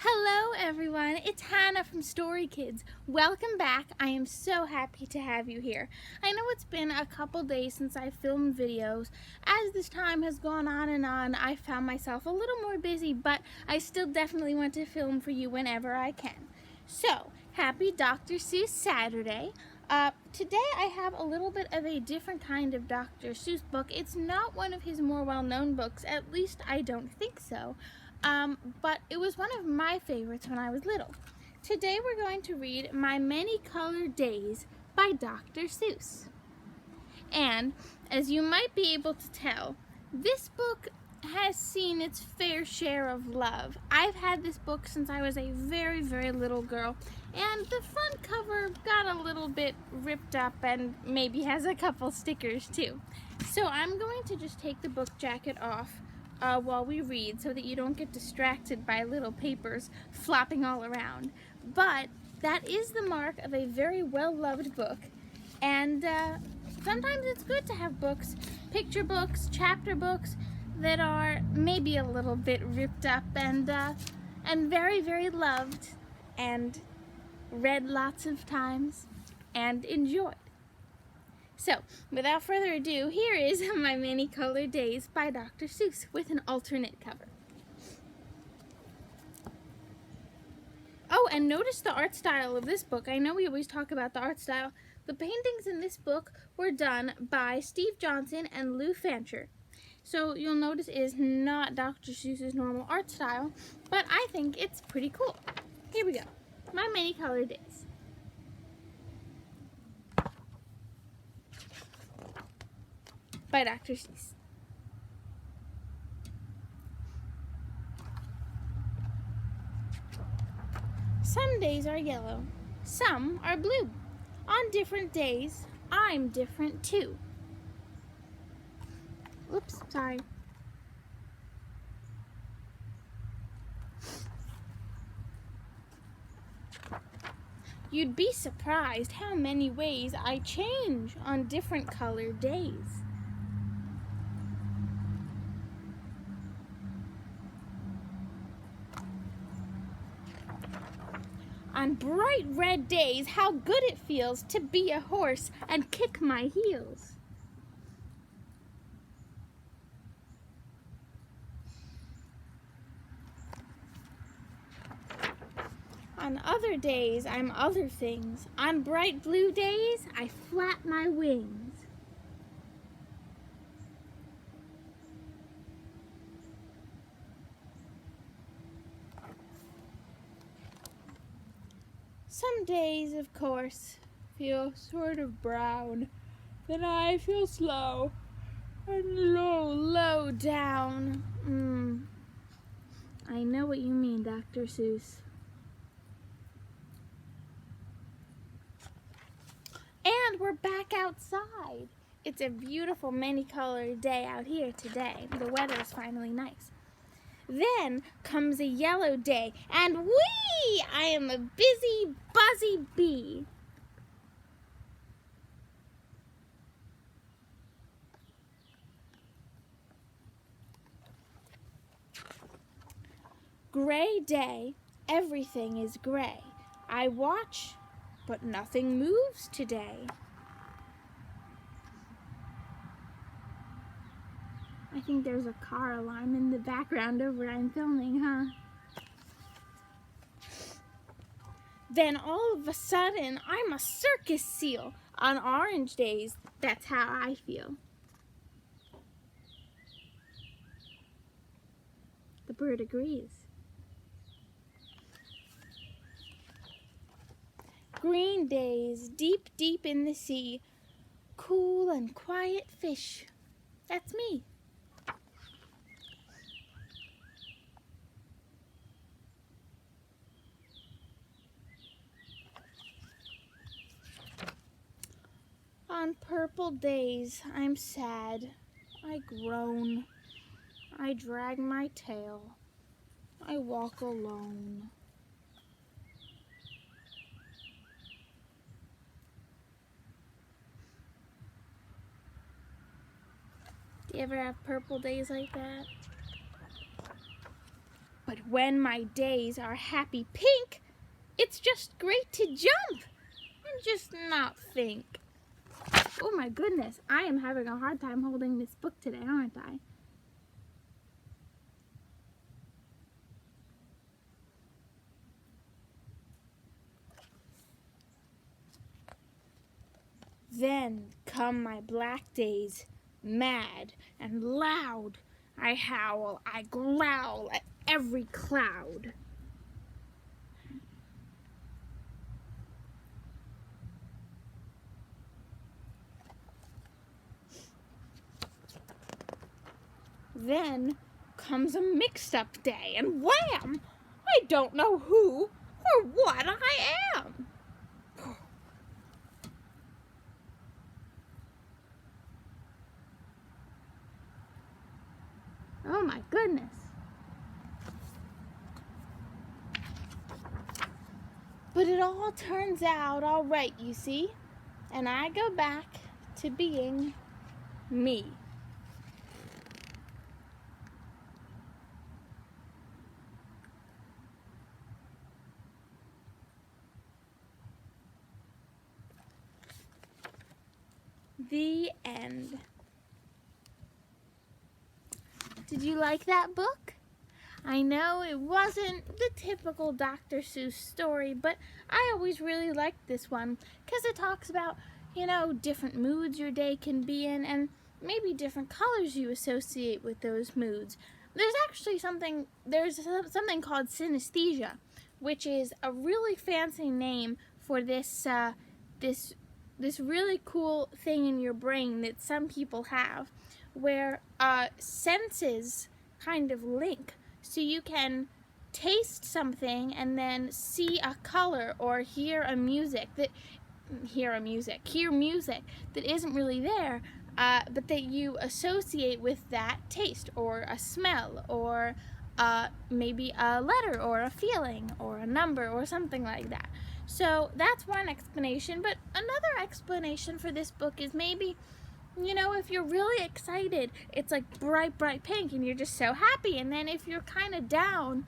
Hello everyone, it's Hannah from Story Kids. Welcome back. I am so happy to have you here. I know it's been a couple days since I filmed videos. As this time has gone on and on, I found myself a little more busy, but I still definitely want to film for you whenever I can. So, happy Dr. Seuss Saturday. Today I have a little bit of a different kind of Dr. Seuss book. It's not one of his more well-known books, at least I don't think so. But it was one of my favorites when I was little. Today we're going to read My Many Colored Days by Dr. Seuss. And as you might be able to tell, this book has seen its fair share of love. I've had this book since I was a very, very little girl, and the front cover got a little bit ripped up and maybe has a couple stickers too. So I'm going to just take the book jacket off while we read so that you don't get distracted by little papers flopping all around. But that is the mark of a very well-loved book, and sometimes it's good to have books, picture books, chapter books, that are maybe a little bit ripped up and very, very loved and read lots of times and enjoyed. So, without further ado, here is My Many Colored Days by Dr. Seuss with an alternate cover. Oh, and notice the art style of this book. I know we always talk about the art style. The paintings in this book were done by Steve Johnson and Lou Fancher. So you'll notice it is not Dr. Seuss's normal art style, but I think it's pretty cool. Here we go. My Many Colored Days. By Dr. Seuss. Some days are yellow, some are blue. On different days, I'm different too. Oops, sorry. You'd be surprised how many ways I change on different colored days. On bright red days, how good it feels to be a horse and kick my heels. On other days, I'm other things. On bright blue days, I flap my wings. Some days, of course, feel sort of brown. Then I feel slow and low down. I know what you mean, Dr. Seuss. And we're back outside. It's a beautiful many-colored day out here today. The weather is finally nice. Then comes a yellow day, and whee! I am a busy, buzzy bee. Gray day, everything is gray. I watch, but nothing moves today. I think there's a car alarm in the background of where I'm filming, huh? Then all of a sudden, I'm a circus seal. On orange days, that's how I feel. The bird agrees. Green days, deep, deep in the sea. Cool and quiet fish. That's me. On purple days, I'm sad. I groan. I drag my tail. I walk alone. Do you ever have purple days like that? But when my days are happy pink, it's just great to jump and just not think. Oh my goodness, I am having a hard time holding this book today, aren't I? Then come my black days, mad and loud. I howl, I growl at every cloud. Then comes a mixed-up day, and wham! I don't know who or what I am. Oh my goodness. But it all turns out all right, you see, and I go back to being me. The end. Did you like that book? I know it wasn't the typical Dr. Seuss story, but I always really liked this one because it talks about, different moods your day can be in and maybe different colors you associate with those moods. There's something called synesthesia, which is a really fancy name for this really cool thing in your brain that some people have, where senses kind of link. So you can taste something and then see a color or hear music that isn't really there, but that you associate with that taste or a smell or maybe a letter or a feeling or a number or something like that. So that's one explanation, but another explanation for this book is maybe, if you're really excited, it's like bright, bright pink and you're just so happy. And then if you're kind of down,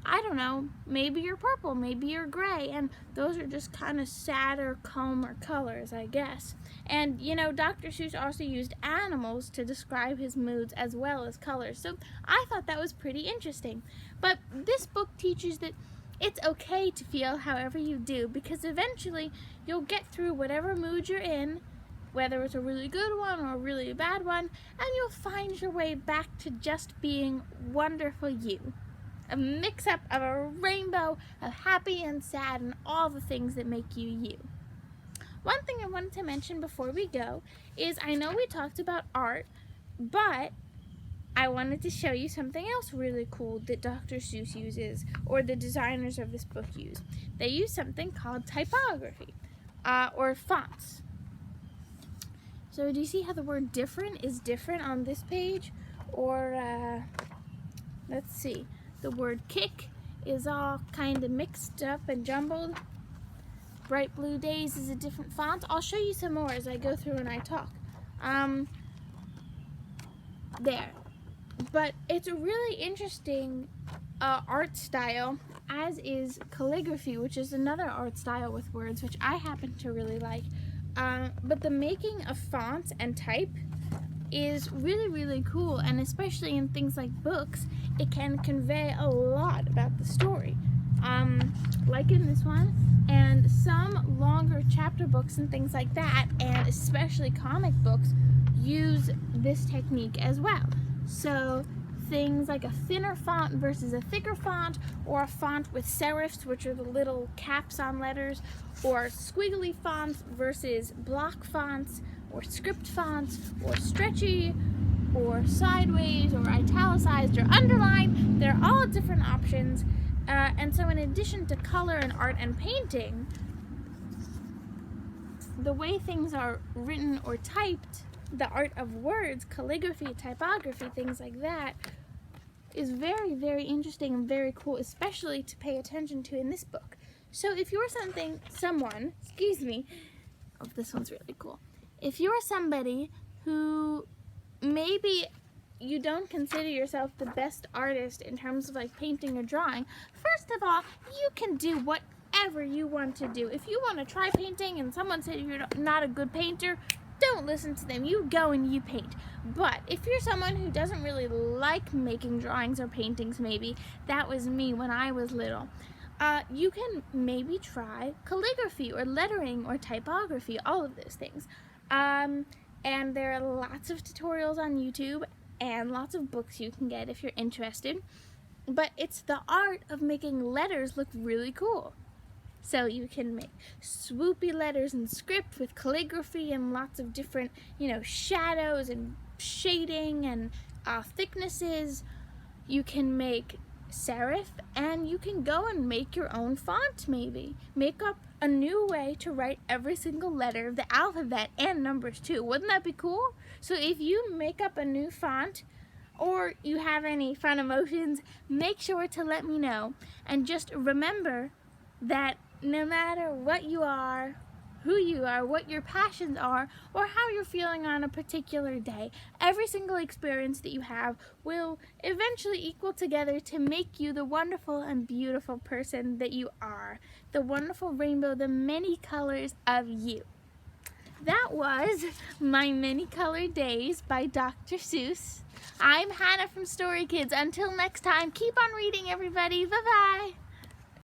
I don't know, maybe you're purple, maybe you're gray. And those are just kind of sadder, calmer colors, I guess. And, Dr. Seuss also used animals to describe his moods as well as colors. So I thought that was pretty interesting. But this book teaches that it's okay to feel however you do, because eventually you'll get through whatever mood you're in, whether it's a really good one or a really bad one, and you'll find your way back to just being wonderful you. A mix-up of a rainbow of happy and sad and all the things that make you you. One thing I wanted to mention before we go is I know we talked about art, but I wanted to show you something else really cool that Dr. Seuss uses, or the designers of this book use. They use something called typography, or fonts. So do you see how the word different is different on this page? Or, let's see, the word kick is all kind of mixed up and jumbled. Bright Blue Days is a different font. I'll show you some more as I go through and I talk. There. But it's a really interesting art style, as is calligraphy, which is another art style with words, which I happen to really like. But the making of fonts and type is really, really cool, and especially in things like books, it can convey a lot about the story. Like in this one, and some longer chapter books and things like that, and especially comic books, use this technique as well. So things like a thinner font versus a thicker font, or a font with serifs, which are the little caps on letters, or squiggly fonts versus block fonts, or script fonts, or stretchy, or sideways, or italicized, or underlined. They're all different options. And so in addition to color and art and painting, the way things are written or typed, the art of words, calligraphy, typography, things like that, is very, very interesting and very cool, especially to pay attention to in this book. So if you're this one's really cool. If you're somebody who maybe you don't consider yourself the best artist in terms of like painting or drawing, first of all, you can do whatever you want to do. If you want to try painting and someone said you're not a good painter, don't listen to them. You go and you paint. But if you're someone who doesn't really like making drawings or paintings, maybe, that was me when I was little, you can maybe try calligraphy or lettering or typography, all of those things. And there are lots of tutorials on YouTube and lots of books you can get if you're interested. But it's the art of making letters look really cool. So you can make swoopy letters and script with calligraphy and lots of different, shadows and shading and thicknesses. You can make serif, and you can go and make your own font maybe. Make up a new way to write every single letter of the alphabet and numbers too. Wouldn't that be cool? So if you make up a new font, or you have any fun emotions, make sure to let me know. And just remember that no matter what you are, who you are, what your passions are, or how you're feeling on a particular day, every single experience that you have will eventually equal together to make you the wonderful and beautiful person that you are. The wonderful rainbow, the many colors of you. That was My Many Colored Days by Dr. Seuss. I'm Hannah from Story Kids. Until next time, keep on reading, everybody. Bye-bye.